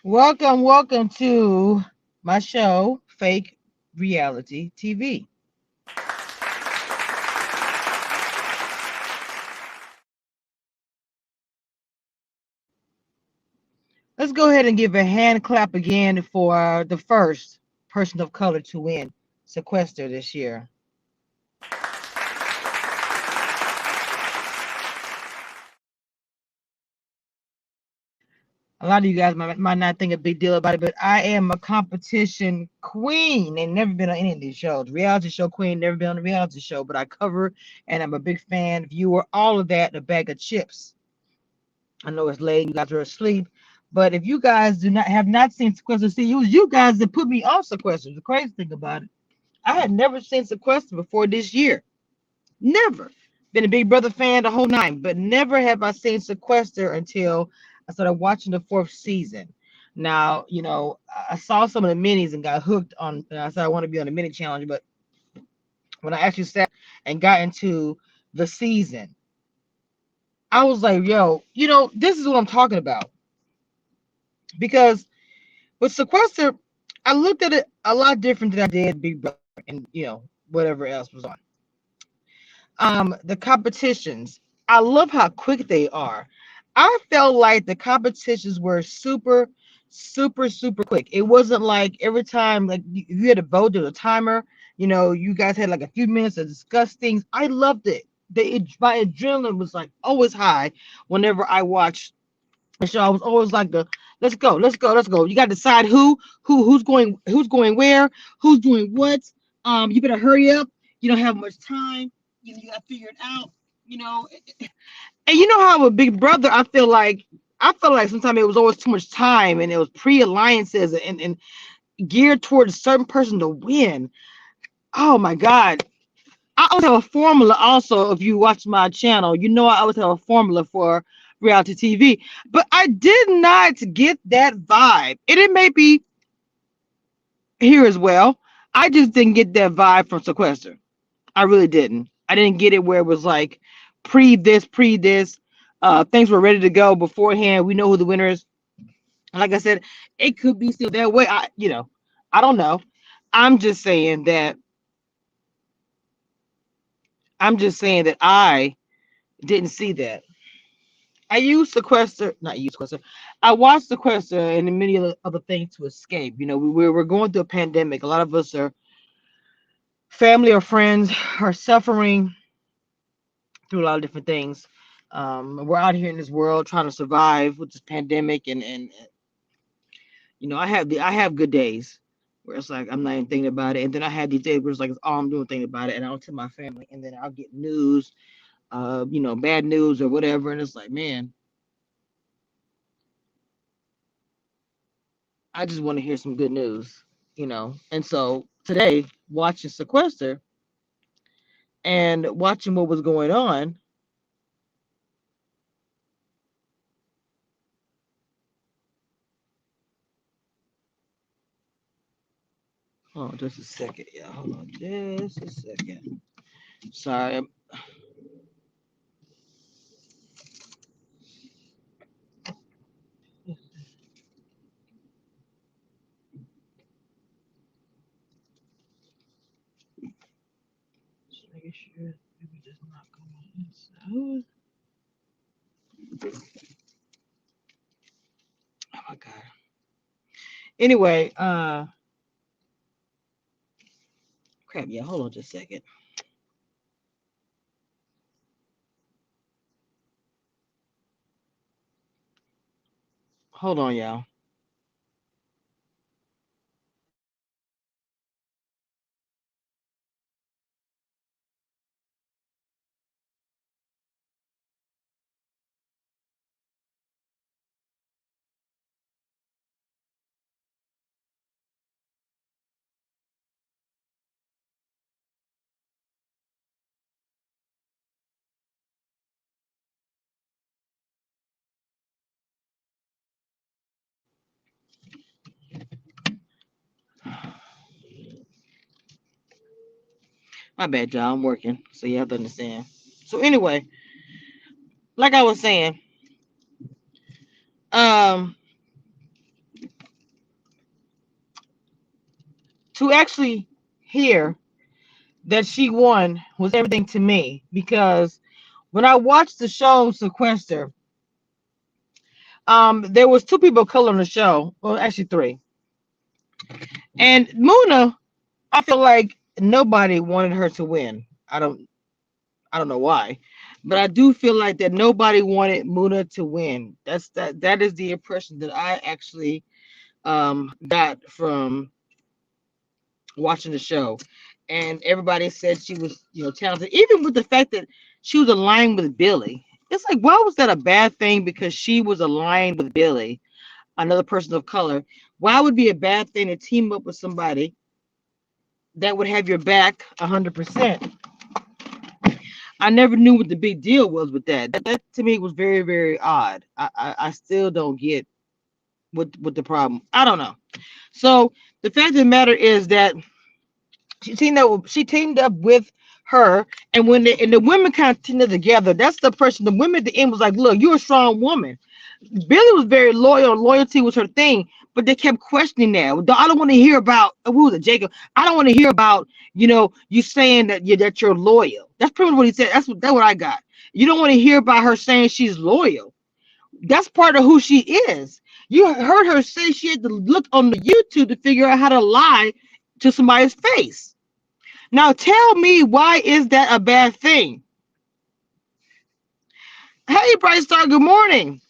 Welcome to my show, Fake Reality TV. Let's go ahead and give a hand clap again for the first person of color to win Sequester this year. A lot of you guys might not think a big deal about it, but I am a competition queen and never been on any of these shows. Reality show queen, never been on a reality show, but I cover and I'm a big fan, viewer, all of that, a bag of chips. I know it's late, you guys are asleep, but if you guys do not have not seen Sequester, see, it was you guys that put me on Sequester. The crazy thing about it, I had never seen Sequester before this year. Never. Been a Big Brother fan the whole nine, but never have I seen Sequester until I started watching the fourth season. Now, I saw some of the minis and got hooked on. And I said I want to be on the mini challenge, but when I actually sat and got into the season, I was like, yo, this is what I'm talking about. Because with Sequester, I looked at it a lot different than I did Big Brother and whatever else was on. The competitions, I love how quick they are. I felt like the competitions were super, super, super quick. It wasn't like every time like you had to vote to the timer. You guys had like a few minutes to discuss things. I loved it. My adrenaline was like always high whenever I watched the show. I was always like the let's go, let's go, let's go. You got to decide who's going where, who's doing what. You better hurry up. You don't have much time. You got to figure it out. You know, and you know how with Big Brother, I felt like sometimes it was always too much time, and it was pre-alliances and geared towards a certain person to win. Oh my God. I always have a formula also. If you watch my channel, I always have a formula for reality TV. But I did not get that vibe. And it may be here as well. I just didn't get that vibe from Sequester. I really didn't. I didn't get it where it was like pre this. Things were ready to go beforehand. We know who the winner is. Like I said, it could be still that way. I don't know. I'm just saying that I'm just saying that I didn't see that. I use Sequester, not use Sequester. I watched Sequester and many other things to escape. We're going through a pandemic. A lot of us are family or friends are suffering through a lot of different things. We're out here in this world trying to survive with this pandemic, and I have good days where it's like I'm not even thinking about it, and then I have these days where it's like it's all I'm doing thinking about it, and I'll tell my family, and then I'll get news, bad news or whatever, and it's like, man, I just want to hear some good news. And so today, watching Sequester and watching what was going on. Hold on just a second, yeah. Hold on just a second. Sorry. Just making sure maybe just not going inside. Oh my god. Anyway, crap. Yeah. Hold on just a second. Hold on, y'all. My bad, y'all. I'm working, so you have to understand. So anyway, like I was saying, um, to actually hear that she won was everything to me, because when I watched the show Sequester, there was two people of color on the show. Well, actually three. And Muna, I feel like nobody wanted her to win. I don't know why, but I do feel like that nobody wanted Muna to win. That is the impression that I actually got from watching the show. And everybody said she was, talented, even with the fact that she was aligned with Billy. It's like, why was that a bad thing? Because she was aligned with Billy, another person of color. Why would it be a bad thing to team up with somebody that would have your back 100%? I never knew what the big deal was with that. That to me was very, very odd. I still don't get what the problem. I don't know. So the fact of the matter is that she teamed up with her, and when the women kind of teamed up together, that's the person. The women at the end was like, "Look, you're a strong woman." Billy was very loyal. Loyalty was her thing, but they kept questioning that. I don't want to hear about who was it, Jacob. I don't want to hear about you saying that you're loyal. That's pretty much what he said. That's what I got. You don't want to hear about her saying she's loyal. That's part of who she is. You heard her say she had to look on the YouTube to figure out how to lie to somebody's face. Now tell me, why is that a bad thing? Hey, Bright Star, good morning.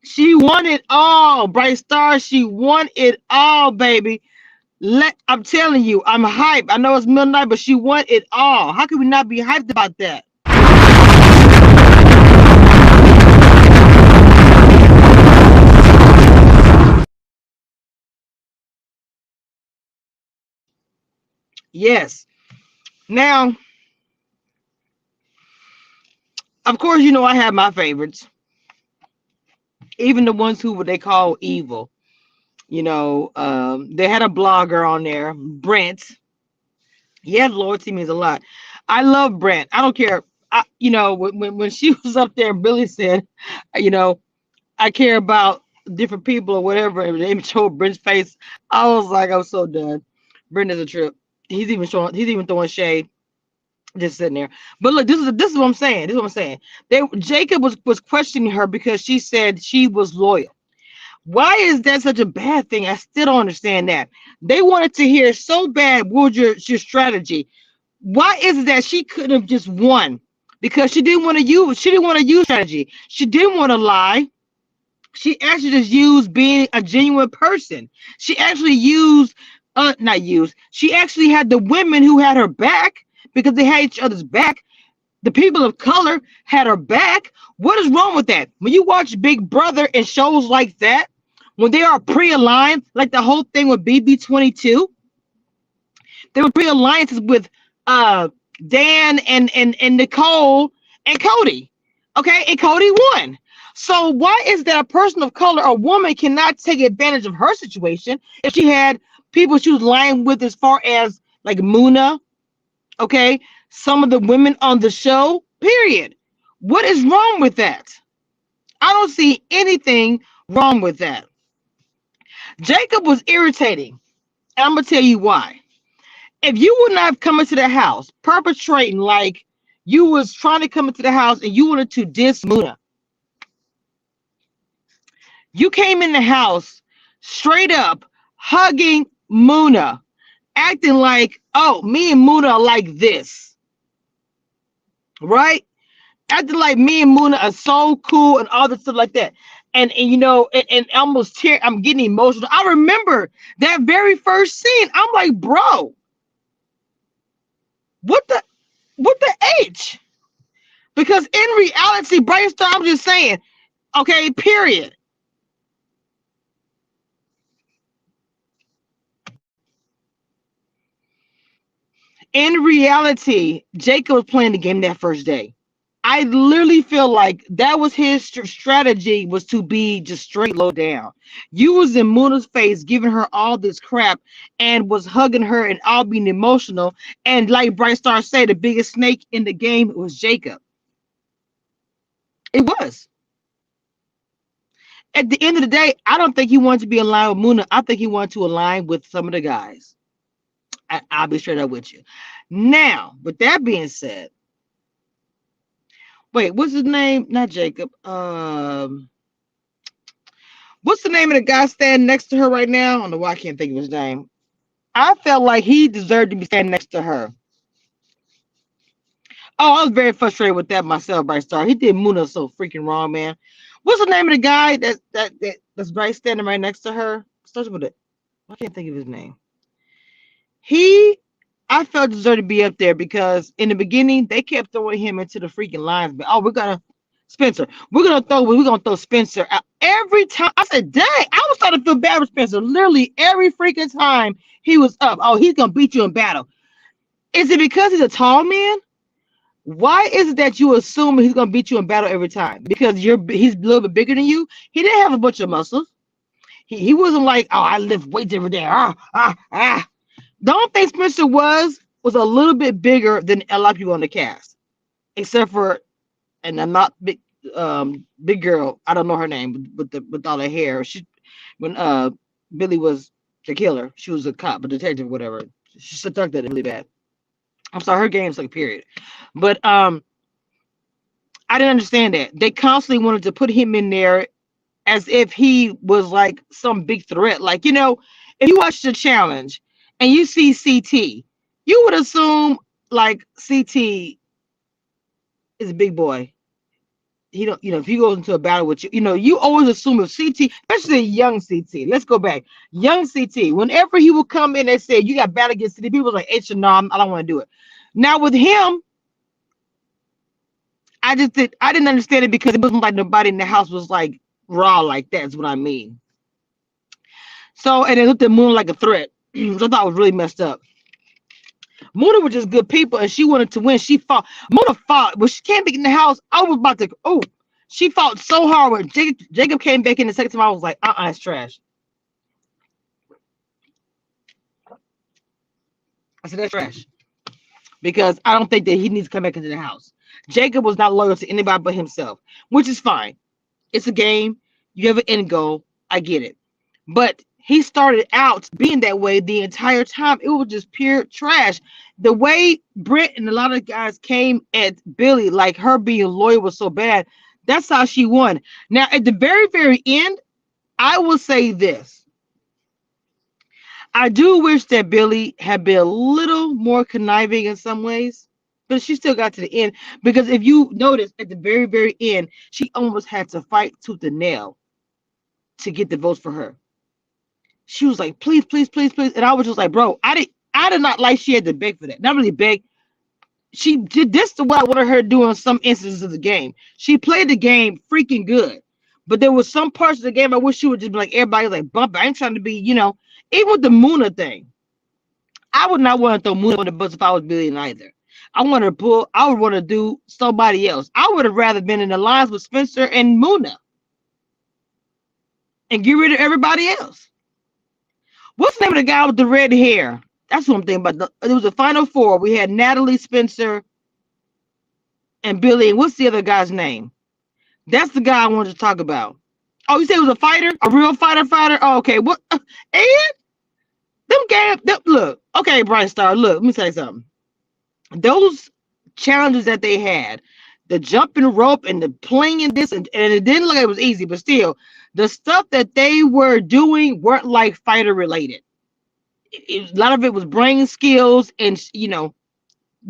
She won it all, Bright Star. She won it all, baby. I'm telling you, I'm hyped. I know it's midnight, but she won it all. How can we not be hyped about that? Yes. Now, of course, I have my favorites, even the ones who they call evil. They had a blogger on there, Brent. Yeah, loyalty means a lot. I love Brent. I don't care. When she was up there and Billy said, you know, I care about different people or whatever, and they showed Brent's face, I was like, I'm so done. Brent is a trip. He's even throwing shade, just sitting there. But look, this is what I'm saying. This is what I'm saying. Jacob was questioning her because she said she was loyal. Why is that such a bad thing? I still don't understand that. They wanted to hear so bad what was your strategy. Why is it that she couldn't have just won? Because she didn't want to use strategy. She didn't want to lie. She actually just used being a genuine person. She actually used not used. She actually had the women who had her back because they had each other's back. The people of color had her back. What is wrong with that? When you watch Big Brother and shows like that, when they are pre-aligned, like the whole thing with BB22, they were pre-alliances with uh Dan and Nicole and Cody. Okay, and Cody won. So why is that a person of color, a woman, cannot take advantage of her situation if she had people she was lying with, as far as like Muna, okay, some of the women on the show, period. What is wrong with that? I don't see anything wrong with that. Jacob was irritating, and I'm gonna tell you why. If you would not have come into the house perpetrating like you was trying to come into the house and you wanted to diss Muna, you came in the house straight up hugging Muna, acting like, oh, me and Muna are like this, right? Acting like me and Muna are so cool and all this stuff like that. And almost I'm getting emotional. I remember that very first scene. I'm like, bro, what the H? Because in reality, Brainstorm, I'm just saying, okay, period. In reality, Jacob was playing the game that first day. I literally feel like that was his strategy, was to be just straight low down. You was in Muna's face, giving her all this crap, and was hugging her and all being emotional. And like Bright Star said, the biggest snake in the game was Jacob. It was. At the end of the day, I don't think he wanted to be aligned with Muna. I think he wanted to align with some of the guys. I'll be straight up with you. Now, with that being said, wait, what's his name? Not Jacob. What's the name of the guy standing next to her right now? I don't know why I can't think of his name. I felt like he deserved to be standing next to her. Oh, I was very frustrated with that myself, Bright Star. He did Muna so freaking wrong, man. What's the name of the guy that's right standing right next to her? Starts with it. I can't think of his name. He, I felt deserved to be up there because in the beginning they kept throwing him into the freaking lines. But oh, we're gonna Spencer. We're gonna throw Spencer out every time. I said, dang, I was starting to feel bad with Spencer. Literally every freaking time he was up. Oh, he's gonna beat you in battle. Is it because he's a tall man? Why is it that you assume he's gonna beat you in battle every time? Because he's a little bit bigger than you. He didn't have a bunch of muscles. He wasn't like, oh, I lift weights every day. Ah. The only thing Spencer was a little bit bigger than a lot of people on the cast, except for, and I'm not big girl. I don't know her name, with all her hair. She when Billy was the killer, she was a cop, a detective, whatever. She stuck that really bad. I'm sorry, her game's like period. But I didn't understand that. They constantly wanted to put him in there as if he was like some big threat. Like, if you watch the challenge and you see CT, you would assume like CT is a big boy. He don't, if he goes into a battle with you, you always assume if CT, especially young CT. Let's go back. Young CT, whenever he would come in and say, you got battle against CT, people was like, H, no, I don't want to do it. Now with him, I didn't understand it because it wasn't like nobody in the house was like raw like that, is what I mean. So, and they looked at Moon like a threat. So I thought it was really messed up. Mona was just good people, and she wanted to win. She fought. Mona fought, but she came back in the house. I was about to. Oh, she fought so hard when Jacob came back in the second time. I was like, it's trash. I said that's trash because I don't think that he needs to come back into the house. Jacob was not loyal to anybody but himself, which is fine. It's a game. You have an end goal. I get it, but he started out being that way the entire time. It was just pure trash. The way Britt and a lot of guys came at Billy, like her being loyal was so bad. That's how she won. Now, at the very, very end, I will say this. I do wish that Billy had been a little more conniving in some ways, but she still got to the end. Because if you notice, at the very, very end, she almost had to fight tooth and nail to get the votes for her. She was like, please, please, please, please. And I was just like, bro, I did not like she had to beg for that. Not really beg. She did this to what I wanted her to do in some instances of the game. She played the game freaking good. But there was some parts of the game I wish she would just be like, everybody like, bump. I ain't trying to be, even with the Muna thing. I would not want to throw Muna on the bus if I was Billy either. I would want to do somebody else. I would have rather been in alliance with Spencer and Muna and get rid of everybody else. What's the name of the guy with the red hair? That's what I'm thinking about. It was the final four. We had Natalie, Spencer, and Billy. And what's the other guy's name? That's the guy I wanted to talk about. Oh, you said it was a fighter? A real fighter? Oh, okay. What? And them games, look. Okay, Bright Star, look. Let me tell you something. Those challenges that they had, the jumping rope and the playing this, and it didn't look like it was easy, but still, the stuff that they were doing weren't like fighter related. A lot of it was brain skills and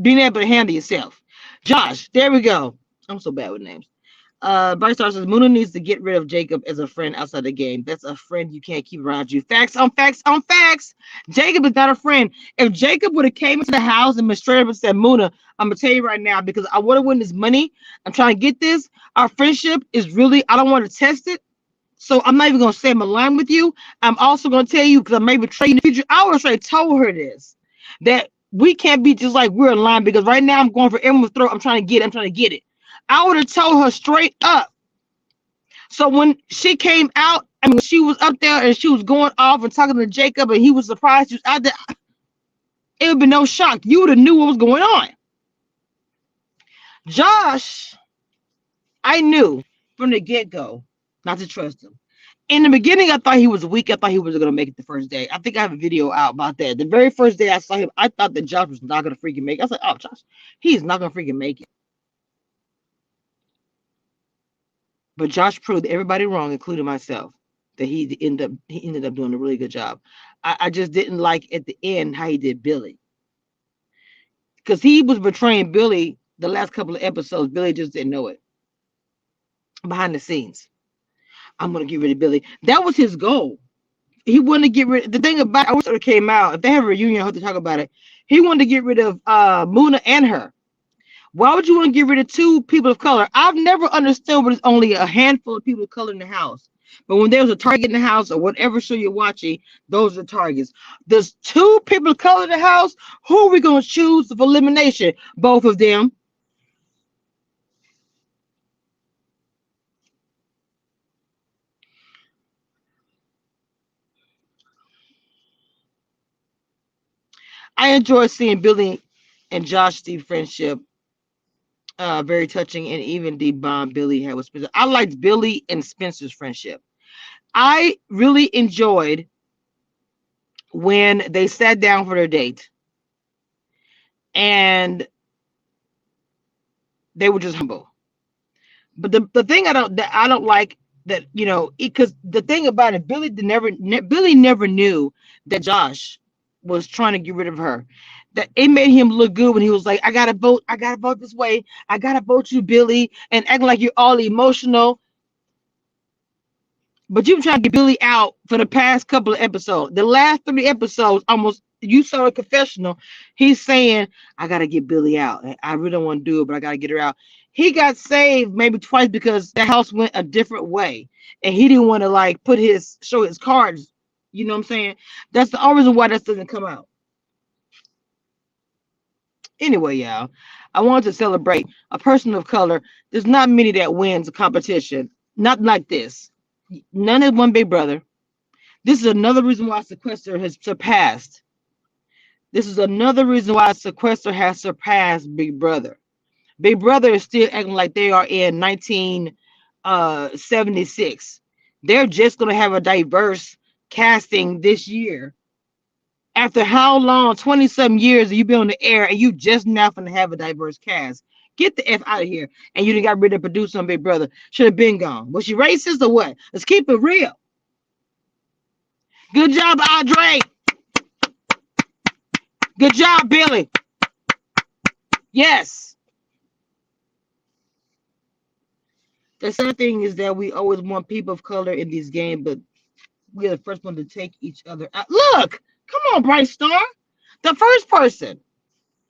being able to handle yourself. Josh, there we go. I'm so bad with names. Bright Star says Muna needs to get rid of Jacob as a friend outside the game. That's a friend you can't keep around you. Facts on facts on facts. Jacob is not a friend. If Jacob would have came into the house and been straight up and said, Muna, I'm gonna tell you right now, because I want to win this money. I'm trying to get this. Our friendship is really, I don't want to test it. So I'm not even going to say I'm aligned with you. I'm also going to tell you, because I may betray you in the future. I would have straight told her this, that we can't be just like we're aligned, because right now I'm going for everyone's throat. I'm trying to get it. I would have told her straight up. So when she came out, when she was up there and she was going off and talking to Jacob and he was surprised she was out there, it would be no shock. You would have knew what was going on. Josh, I knew from the get-go not to trust him. In the beginning, I thought he was weak. I thought he was going to make it the first day. I think I have a video out about that. The very first day I saw him, I thought that Josh was not going to freaking make it. I was like, oh, Josh, he's not going to freaking make it. But Josh proved everybody wrong, including myself, that he ended up doing a really good job. I just didn't like at the end how he did Billy, because he was betraying Billy the last couple of episodes. Billy just didn't know it behind the scenes. I'm gonna get rid of Billy. That was his goal. He wanted to get rid. The thing about I wish it came out. If they have a reunion, I hope to talk about it. He wanted to get rid of Muna and her. Why would you want to get rid of two people of color? I've never understood when it's only a handful of people of color in the house. But when there's a target in the house or whatever show you're watching, those are targets. There's two people of color in the house. Who are we going to choose for elimination? Both of them. I enjoy seeing Billy and Josh Steve friendship. Very touching, and even the bond Billy had with Spencer. I liked Billy and Spencer's friendship. I really enjoyed when they sat down for their date and they were just humble. But the thing I don't like that, because the thing about it, Billy never knew that Josh was trying to get rid of her. That it made him look good when he was like, I gotta vote this way, I gotta vote you, Billy, and acting like you're all emotional. But you've been trying to get Billy out for the past couple of episodes. The last 3 episodes, almost you saw a confessional. He's saying, I gotta get Billy out. I really don't want to do it, but I gotta get her out. He got saved maybe twice because the house went a different way. And he didn't want to like show his cards. You know what I'm saying? That's the only reason why that doesn't come out. Anyway, y'all, I wanted to celebrate a person of color. There's not many that wins a competition. Not like this. None of one Big Brother. This is another reason why Sequester has surpassed. This is another reason why Sequester has surpassed Big Brother. Big Brother is still acting like they are in 1976. They're just going to have a diverse casting this year. After how long? 20 some years you've been on the air and you just now going to have a diverse cast. Get the F out of here. And you done got rid of producer on Big Brother. Should have been gone. Was she racist or what? Let's keep it real. Good job, Audrey. Good job, Billy. Yes. The sad thing is that we always want people of color in these games, but we're the first one to take each other out. Look, come on, Bright Star. The first person.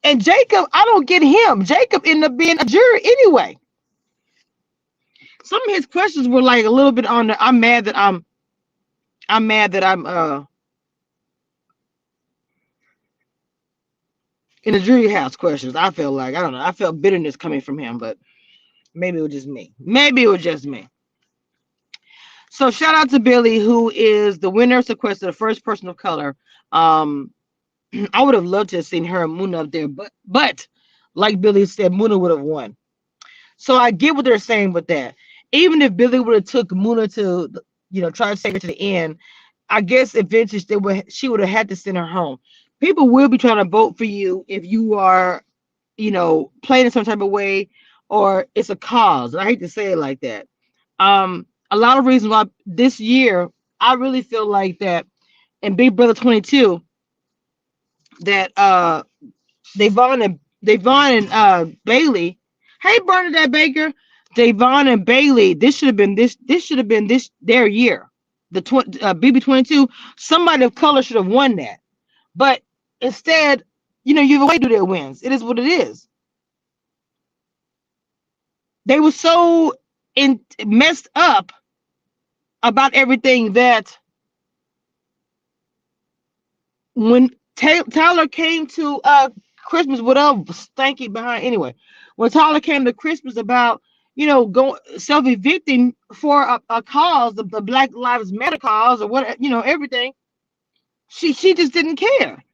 And Jacob, I don't get him. Jacob ended up being a jury anyway. Some of his questions were like a little bit on the I'm mad that I'm in the jury house questions. I felt like, I don't know, I felt bitterness coming from him, but maybe it was just me. Maybe it was just me. So shout out to Billy, who is the winner of Sequester, the first person of color. I would have loved to have seen her and Muna up there, but like Billy said, Muna would have won. So I get what they're saying with that. Even if Billy would have took Muna to, try to take her to the end, I guess eventually she would have had to send her home. People will be trying to vote for you if you are, playing in some type of way, or it's a cause. I hate to say it like that. A lot of reasons why this year I really feel like that in Big Brother 22 that Devon and Bailey. Hey, Bernadette Baker, Devon and Bailey. This should have been their year. The BB22. Somebody of color should have won that, but instead, you have a way to do their wins. It is what it is. They were so messed up about everything that when Tyler came to Christmas, whatever stanky behind anyway. When Tyler came to Christmas about going self-evicting for a cause, the Black Lives Matter cause or what, everything, she just didn't care.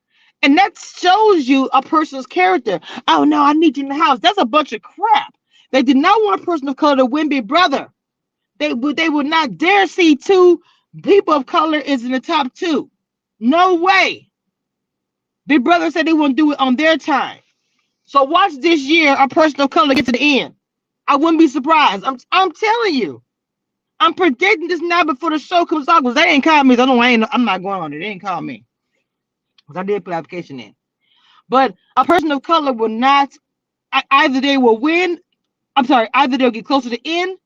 And that shows you a person's character. Oh no, I need you in the house. That's a bunch of crap. They did not want a person of color to win Big Brother. They would not dare see two People of color is in the top 2. No way. Big Brother said they wouldn't do it on their time. So watch this year a person of color get to the end. I wouldn't be surprised. I'm telling you. I'm predicting this now before the show comes out because they ain't called me. So I'm not going on it. They ain't called me. Because I did put application in. But a person of color will not, either they will win, either they'll get closer to the end.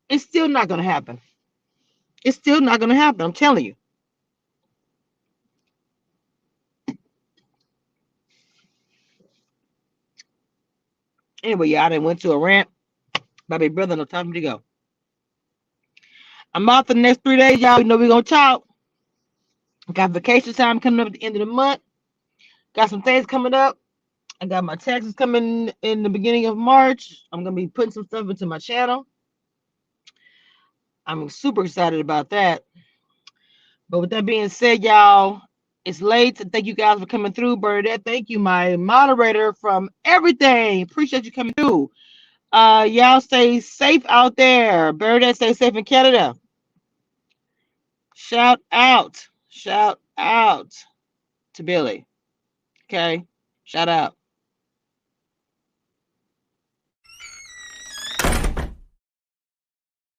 It's still not going to happen. It's still not going to happen. I'm telling you. Anyway, yeah, I done went to a rant. My big brother, no time for me to go. I'm out for the next 3 days, y'all. You know we're going to talk. Got vacation time coming up at the end of the month. Got some things coming up. I got my taxes coming in the beginning of March. I'm going to be putting some stuff into my channel. I'm super excited about that. But with that being said, y'all, it's late. So thank you guys for coming through. Bernadette, thank you, my moderator from everything. Appreciate you coming through. Y'all stay safe out there. Bernadette, stay safe in Canada. Shout out to Billy. Okay, shout out.